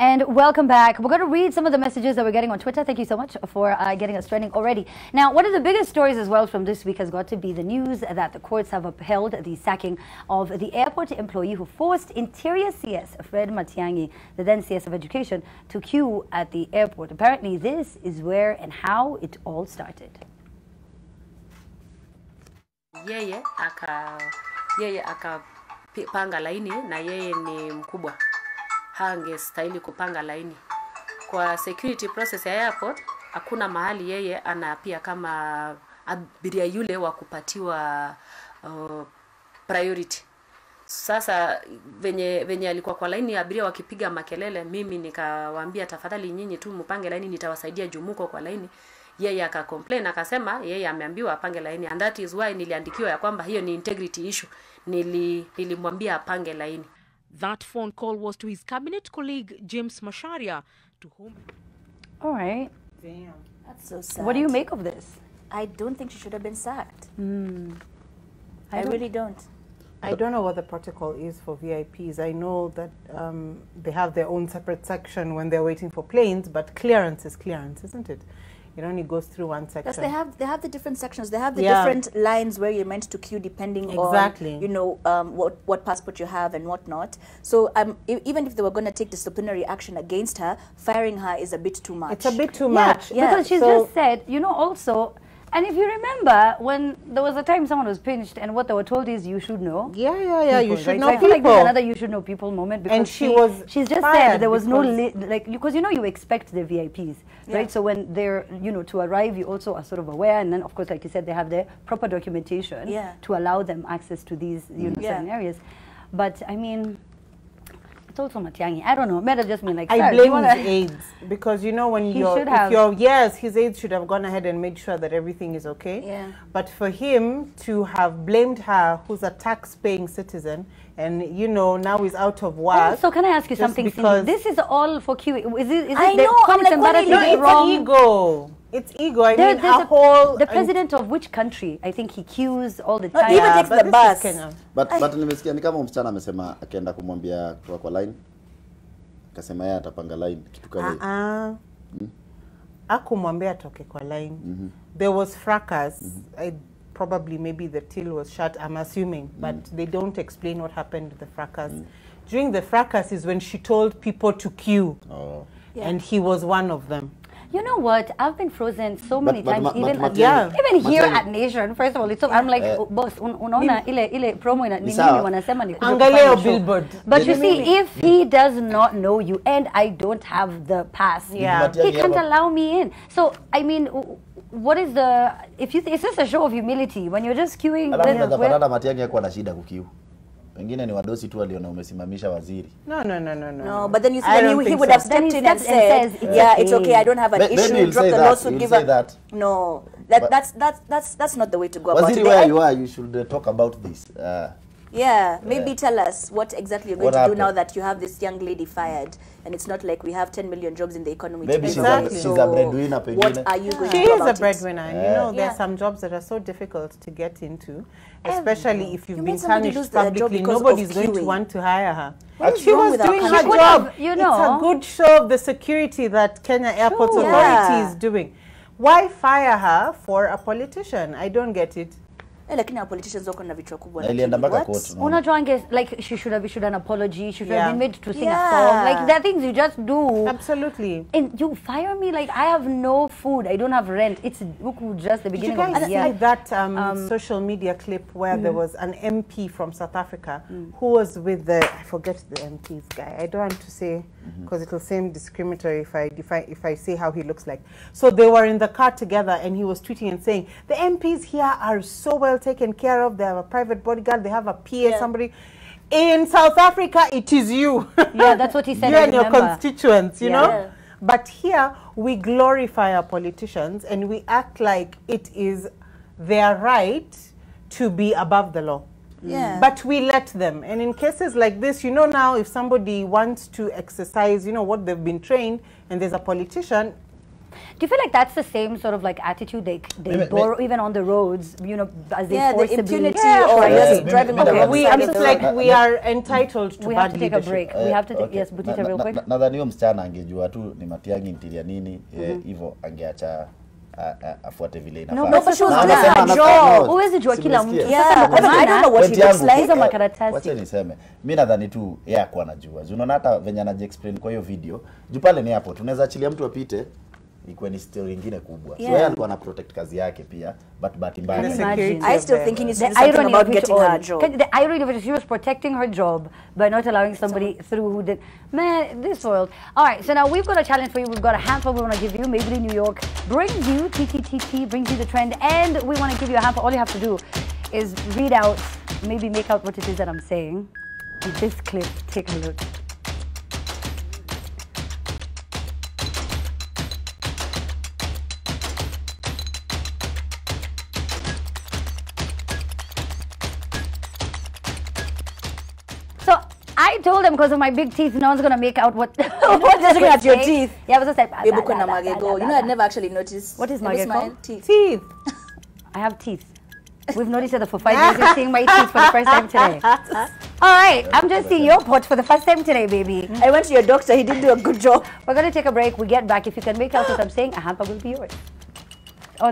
And welcome back. We're going to read some of the messages that we're getting on Twitter. Thank you so much for getting us trending already. Now, one of the biggest stories as well from this week has got to be the news that the courts have upheld the sacking of the airport employee who forced Interior CS Fred Matiang'i, the then CS of Education, to queue at the airport. Apparently, this is where and how it all started. Yeye akapanga laini na yeye ni mkubwa. Hangestahili kupanga laini. Kwa security process ya airport, hakuna mahali yeye anapia kama abiria yule wa kupatiwa priority. Sasa venye alikuwa kwa laini ya abiria wakipiga makelele, mimi nikawaambia tafadhali nyinyi tu mpange laini, nitawasaidia jumuko kwa laini. Yeye akacomplain akasema yeye ameambiwa apange laini, and that is why niliandikiwa ya kwamba hiyo ni integrity issue. Nilimwambia apange laini. That phone call was to his cabinet colleague James Macharia, to whom... All right. Damn. That's so sad. What do you make of this? I don't think she should have been sacked. I really don't. I don't know what the protocol is for VIPs. I know that they have their own separate section when they're waiting for planes, but clearance is clearance, isn't it? It only goes through one section. Yes, they have the different sections. They have the different lines where you're meant to queue depending on, you know, what passport you have and whatnot. So even if they were going to take disciplinary action against her, firing her is a bit too much. It's a bit too much. Yeah, because she's just said, you know, also... And if you remember, when there was a time someone was pinched and what they were told is you should know. Yeah, you should know so I feel like people. there's another you should know people moment, because and she's just said there was no, like, because you know you expect the VIPs, right? So when they're, you know, to arrive, you also are sort of aware, and then of course, like you said, they have their proper documentation to allow them access to these, you know, certain areas. But I mean, also Matiang'i, I don't know, might have just been like, I blame his aides, because you know when his aides should have gone ahead and made sure that everything is okay. But for him to have blamed her, who's a tax-paying citizen, and you know now he's out of work. So can I ask you something? Because this is all for Q. Is it I know. I'm like, it's ego. It's ego. I mean, the president of which country? I think he queues all the time. He even takes the bus. But nimesikia ni kama msichana amesema akaenda kumwambia kwa line. Akasema yeye atapanga line kitu kama hiyo. Akumwambia toke kwa line. There was fracas. Probably maybe the till was shut, I'm assuming, but they don't explain what happened with the fracas. During the fracas is when she told people to queue. And he was one of them. You know what? I've been frozen so many times, even here at Nation. First of all, it's so, I'm like, boss, unaona ile promo ina nini wanasema ni angalia billboard. But you see, if he does not know you and I don't have the pass, he can't allow me in. So I mean, what is the, it's just a show of humility when you're just queuing. Matiang'i hakuwa na shida kukiu. Wengine ni wadosi tu waliona umesimamisha waziri. No, but then you see he would have stepped in and said, it's okay, I don't have an issue, drop the lawsuit, give up. No, that's not the way to go about it. Waziri, where you are, you should talk about this. Maybe tell us what exactly you're going to do now that you have this young lady fired, and it's not like we have 10 million jobs in the economy. Maybe she's a breadwinner. What are you going to do She is about a breadwinner. And you know, there are some jobs that are so difficult to get into, especially if you've been tarnished publicly. Nobody's going to want to hire her. She was doing her job. You know, it's a good show of the security that Kenya Airport Authority is doing. Why fire her for a politician? I don't get it. Lakini politicians wako na vichwa kubwa. Like she should have issued an apology. She should have been made to sing a song. Like there are things you just do. Absolutely. And you fire me like I have no food. I don't have rent. It's just the beginning of the year. Did you guys see that social media clip where there was an MP from South Africa who was with the, I forget the MP's guy. I don't want to say because it will seem discriminatory if I say how he looks like. So they were in the car together and he was tweeting and saying, the MPs here are so well taken care of. They have a private bodyguard. They have a PA, somebody. In South Africa, it is you. That's what he said. You and your constituents, you know. But here, we glorify our politicians and we act like it is their right to be above the law. But we let them. And in cases like this, you know, now if somebody wants to exercise, you know, what they've been trained, and there's a politician, Do you feel like that's the same sort of like attitude they borrow even on the roads, you know, as they forcibly... the impunity or just driving over. I'm just like, we are entitled to we have to take a break. We have to take, yes, Butita, real quick. Nadhani huyo msichana angejua tu ni Matiang'i interior nini, hivyo angeacha afuate vile inafaa. No, but she was doing her job. Huwezi jua kila mtu. Yeah, I don't know what he looks like. Hizo makaratasi. Wacha niseme, mimi nadhani tu yeye hakuwa anajua. Unaona hata venye anajiexplain kwa hiyo video, juu pale ni hapo tunaweza achilia mtu apite ikuwe ni story nyingine kubwa. So yeye alikuwa ana protect kazi yake pia, but mbaya. I still think he needs to do something about getting her job. The irony of it is she was protecting her job by not allowing somebody through who did. Man, this world. All right, so now we've got a challenge for you. We've got a handful we want to give you. Maybe New York brings you, TTTT brings you the trend, and we want to give you a handful. All you have to do is read out, maybe make out what it is that I'm saying. In this clip, take a look. So I told them because of my big teeth, no one's gonna make out what. What's looking at your teeth? Yeah, I was just like. You know, I'd never actually noticed. What is magego? Teeth. I have teeth. We've known each other for 5 years. You're seeing my teeth for the first time today. All right, I'm just seeing your pot for the first time today, baby. I went to your doctor. He did do a good job. We're gonna take a break. We get back. If you can make out what I'm saying, a hamper will be yours. Oh,